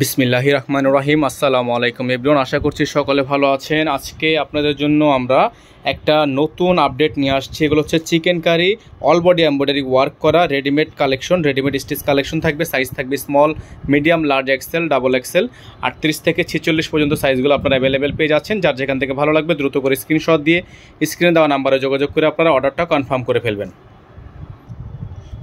বিসমিল্লাহির রহমানির রহিম। আসসালামু আলাইকুম এভরিওয়ান, আশা করছি সকলে ভালো আছেন। আজকে আপনাদের জন্য আমরা একটা নতুন আপডেট নিয়ে আসছি। এগুলো হচ্ছে chikankari all body embroidery work করা readymade collection, readymade stitch collection থাকবে। সাইজ থাকবে small, medium, large, XL, double XL, 38 থেকে 46 পর্যন্ত সাইজগুলো আপনারা অ্যাভেলেবেল পেয়ে যাচ্ছেন। যার যেখান থেকে ভালো লাগবে দ্রুত করে স্ক্রিনশট দিয়ে স্ক্রিনে দেওয়া নাম্বারে যোগাযোগ করে আপনারা অর্ডারটা কনফার্ম করে ফেলবেন।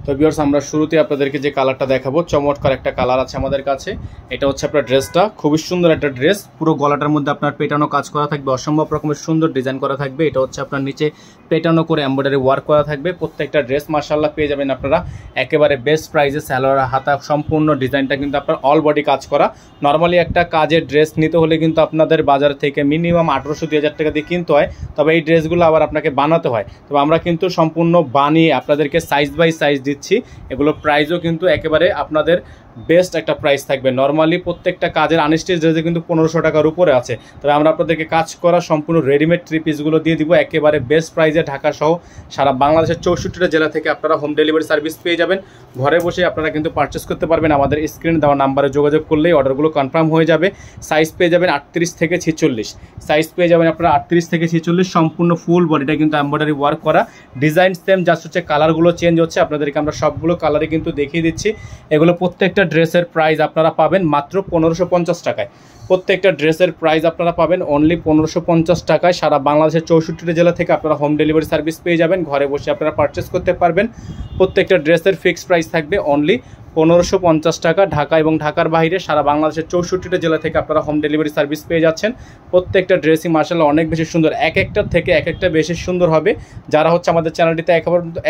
তো ভিউয়ার্স, আমরা শুরুতে আপনাদেরকে যে কালারটা দেখাবো, চমৎকার একটা কালার আছে আমাদের কাছে। এটা হচ্ছে আপনার ড্রেসটা, খুবই সুন্দর একটা ড্রেস। পুরো গলাটার মধ্যে আপনার পেটানো কাজ করা থাকবে, অসম্ভব রকমের সুন্দর ডিজাইন করা থাকবে। এটা হচ্ছে আপনার নিচে পেটানো করে এমব্রয়ডারি ওয়ার্ক করা থাকবে। প্রত্যেকটা ড্রেস মাশাআল্লাহ পেয়ে যাবেন আপনারা একেবারে বেস্ট প্রাইসে। সালোয়ার হাতা সম্পূর্ণ ডিজাইনটা কিন্তু আপনার অল বডি কাজ করা। নর্মালি একটা কাজের ড্রেস নিতে হলে কিন্তু আপনাদের বাজার থেকে মিনিমাম 1800-2000 টাকা দিয়ে কিনতে হয়, তবে এই ড্রেসগুলো আবার আপনাকে বানাতে হয়। তবে আমরা কিন্তু সম্পূর্ণ বানিয়ে আপনাদেরকে সাইজ বাই সাইজ দিচ্ছি। এগুলো প্রাইসও কিন্তু একেবারে আপনাদের বেস্ট একটা প্রাইস থাকবে। নর্মালি প্রত্যেকটা কাজের আনস্টিচ ড্রেসে কিন্তু 1500 টাকার উপরে আছে, তবে আমরা আপনাদেরকে কাজ করা সম্পূর্ণ রেডিমেড থ্রি পিসগুলো দিয়ে দিব একেবারে বেস্ট প্রাইসে। ঢাকা সহ সারা বাংলাদেশের 64টা জেলা থেকে আপনারা হোম ডেলিভারি সার্ভিস পেয়ে যাবেন। ঘরে বসে আপনারা কিন্তু পারচেস করতে পারবেন। আমাদের স্ক্রিনে দেওয়া নাম্বারে যোগাযোগ করলেই অর্ডারগুলো কনফার্ম হয়ে যাবে। সাইজ পেয়ে যাবেন 38 থেকে 46, সাইজ পেয়ে যাবেন আপনারা 38 থেকে 46। সম্পূর্ণ ফুল বডিটা কিন্তু এমব্রয়ডারি ওয়ার্ক করা, ডিজাইন সেম, জাস্ট হচ্ছে কালারগুলো চেঞ্জ হচ্ছে। আপনাদেরকে আমরা সবগুলো কালারে কিন্তু দেখিয়ে দিচ্ছি। এগুলো প্রত্যেকটা ড্রেসের প্রাইস আপনারা পাবেন মাত্র 1550 টাকায়। প্রত্যেকটা ড্রেসের প্রাইস আপনারা পাবেন অনলি 1550 টাকায়। সারা বাংলাদেশের 64টা জেলা থেকে আপনারা হোম ডেলিভারি সার্ভিস পেয়ে যাবেন। ঘরে বসে আপনারা পারচেস করতে পারবেন। প্রত্যেকটা ড্রেসের ফিক্সড প্রাইস থাকবে অনলি 1550 টাকা। ঢাকা এবং ঢাকার বাইরে সারা বাংলাদেশের 64টা জেলা থেকে আপনারা হোম ডেলিভারি সার্ভিস পেয়ে যাচ্ছেন। প্রত্যেকটা ড্রেসই মাশাআল্লাহ অনেক বেশি সুন্দর, এক একটার থেকে এক একটা বেশি সুন্দর হবে। যারা হচ্ছে আমাদের চ্যানেলটিতে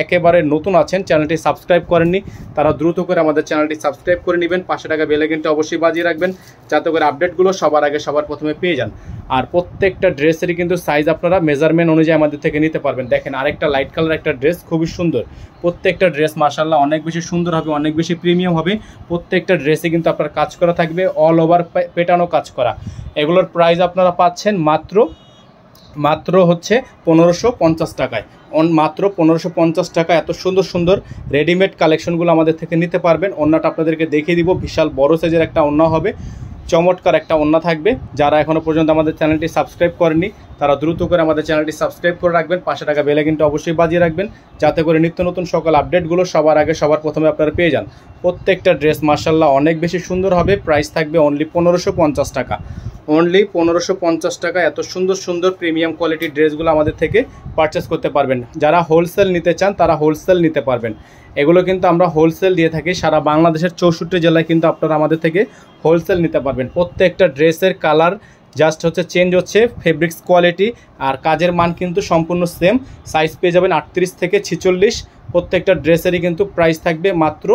একেবারে নতুন আছেন, চ্যানেলটি সাবস্ক্রাইব করেননি, তারা দ্রুত করে আমাদের চ্যানেলটি সাবস্ক্রাইব করে নেবেন। পাশে টাকা বেল আইকনটা অবশ্যই বাজিয়ে রাখবেন, যাতে করে আপডেটগুলো সবার আগে সবার প্রথমে পেয়ে যান। আর প্রত্যেকটা ড্রেসেরই কিন্তু সাইজ আপনারা মেজারমেন্ট অনুযায়ী আমাদের থেকে নিতে পারবেন। দেখেন আরেকটা লাইট কালার একটা ড্রেস, খুবই সুন্দর। প্রত্যেকটা ড্রেস মাশাআল্লাহ অনেক বেশি সুন্দর হবে, অনেক বেশি প্রিমিয়াম হবে। প্রত্যেকটা ড্রেসে কিন্তু আপনার কাজ করা থাকবে, অল ওভার পেটানো কাজ করা। এগুলোর প্রাইস আপনারা পাচ্ছেন মাত্র হচ্ছে 1550 টাকায়। মাত্র 1550 টাকা এত সুন্দর সুন্দর রেডিমেড কালেকশনগুলো আমাদের থেকে নিতে পারবেন। ওন্নাটা আপনাদেরকে দেখিয়ে দিব, বিশাল বড় সাইজের একটা ওন্না হবে, চমৎকার একটা ওন্না থাকবে। যারা এখনও পর্যন্ত আমাদের চ্যানেলটি সাবস্ক্রাইব করেননি, তারা দ্রুত করে আমাদের চ্যানেলটি সাবস্ক্রাইব করে রাখবেন। পাশে টাকা বেল আইকনটা অবশ্যই বাজিয়ে রাখবেন, যাতে করে নিত্য নতুন সকল আপডেটগুলো সবার আগে সবার প্রথমে আপনারা পেয়ে যান। প্রত্যেকটা ড্রেস মাশাআল্লাহ অনেক বেশি সুন্দর হবে। প্রাইস থাকবে অনলি 1550 টাকা, অনলি 1550 টাকা। এত সুন্দর সুন্দর প্রিমিয়াম কোয়ালিটির ড্রেসগুলো আমাদের থেকে পারচেস করতে পারবেন। যারা হোলসেল নিতে চান তারা হোলসেল নিতে পারবেন। এগুলো কিন্তু আমরা হোলসেল দিয়ে থাকি, সারা বাংলাদেশের 64 জেলায় কিন্তু আপনারা আমাদের থেকে হোলসেল নিতে পারবেন। প্রত্যেকটা ড্রেসের কালার জাস্ট হচ্ছে চেঞ্জ হচ্ছে, ফেব্রিক্স কোয়ালিটি আর কাজের মান কিন্তু সম্পূর্ণ সেম। সাইজ পেয়ে যাবেন 38 থেকে 46। প্রত্যেকটা ড্রেসেরই কিন্তু প্রাইস থাকবে মাত্র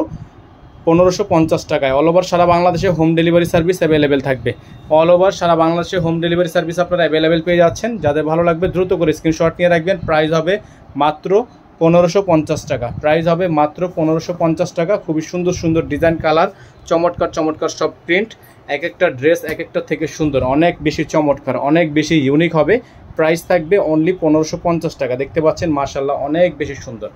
1550 টাকায়। অল ওভার সারা বাংলাদেশে হোম ডেলিভারি সার্ভিস অ্যাভেলেবেল থাকবে। অল ওভার সারা বাংলাদেশে হোম ডেলিভারি সার্ভিস আপনারা অ্যাভেলেবেল পেয়ে যাচ্ছেন। যাদের ভালো লাগবে দ্রুত করে স্ক্রিনশট নিয়ে রাখবেন। প্রাইস হবে মাত্র 1550 টাকা, প্রাইস হবে মাত্র 1550 টাকা। খুবই সুন্দর সুন্দর ডিজাইন, কালার, চমৎকার চমৎকার সব প্রিন্ট। এক একটা ড্রেস এক একটা থেকে সুন্দর, অনেক বেশি চমৎকার, অনেক বেশি ইউনিক হবে। প্রাইস থাকবে অনলি 1550 টাকা। দেখতে পাচ্ছেন মাশাআল্লাহ অনেক বেশি সুন্দর,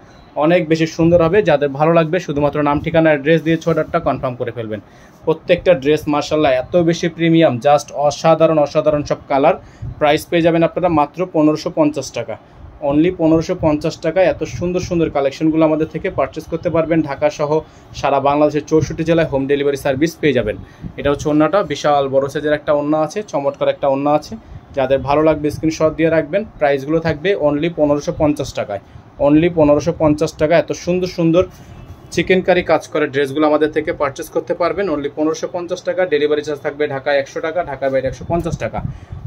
অনেক বেশি সুন্দর হবে। যাদের ভালো লাগবে শুধুমাত্র নাম ঠিকানা অ্যাড্রেস দিয়ে অর্ডারটা কনফার্ম করে ফেলবেন। প্রত্যেকটা ড্রেস মাশাআল্লাহ এত বেশি প্রিমিয়াম, জাস্ট অসাধারণ অসাধারণ সব কালার। প্রাইস পেয়ে যাবেন আপনারা মাত্র 1550 টাকা, অনলি 1550 টাকায়। এত সুন্দর সুন্দর কালেকশনগুলো আমাদের থেকে পারচেস করতে পারবেন। ঢাকা সহ সারা বাংলাদেশের 64 জেলায় হোম ডেলিভারি সার্ভিস পেয়ে যাবেন। এটা হচ্ছে ওন্নাটা, বিশাল বড় সাইজের একটা ওন্না আছে, চমৎকার একটা ওন্না আছে। যাদের ভালো লাগবে স্ক্রিনশট দিয়ে রাখবেন। প্রাইসগুলো থাকবে অনলি 1550 টাকায়, অনলি 1550 টাকা। এত সুন্দর সুন্দর চিকেন কারি কাজ করে ড্রেসগুলো আমাদের থেকে পারচেস করতে পারবেন অনলি 1550 টাকা। ডেলিভারি চার্জ থাকবে ঢাকায় 100 টাকা, ঢাকার বাইরে 150 টাকা।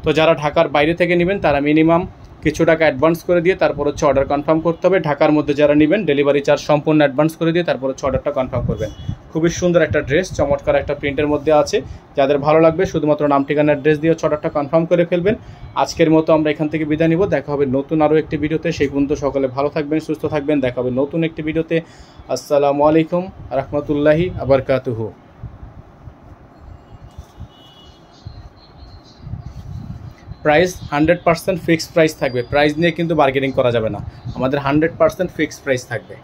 তো যারা ঢাকার বাইরে থেকে নেবেন তারা মিনিমাম কিছু টাকা অ্যাডভান্স করে দিয়ে তারপর হচ্ছে অর্ডার কনফার্ম করতে হবে। ঢাকার মধ্যে যারা নেবেন ডেলিভারি চার্জ সম্পূর্ণ অ্যাডভান্স করে দিয়ে তারপর হচ্ছে অর্ডারটা কনফার্ম করবেন। খুবই সুন্দর একটা ড্রেস, চমৎকার একটা প্রিন্টের মধ্যে আছে। যাদের ভালো লাগবে শুধুমাত্র নাম ঠিকানা অ্যাড্রেস দিয়ে অর্ডারটা কনফার্ম করে ফেলবেন। আজকের মতো আমরা এখান থেকে বিদায় নিব। দেখা হবে নতুন আরও একটি ভিডিওতে। সেই পর্যন্ত সকলে ভালো থাকবেন, সুস্থ থাকবেন। দেখা হবে নতুন একটি ভিডিওতে। আসসালামু আলাইকুম রহমতুল্লাহি আবরকাতুহু। প্রাইস 100% ফিক্সড প্রাইস থাকবে, প্রাইস নিয়ে কিন্তু বার্গেনিং করা যাবে না। আমাদের 100% ফিক্সড প্রাইস থাকবে।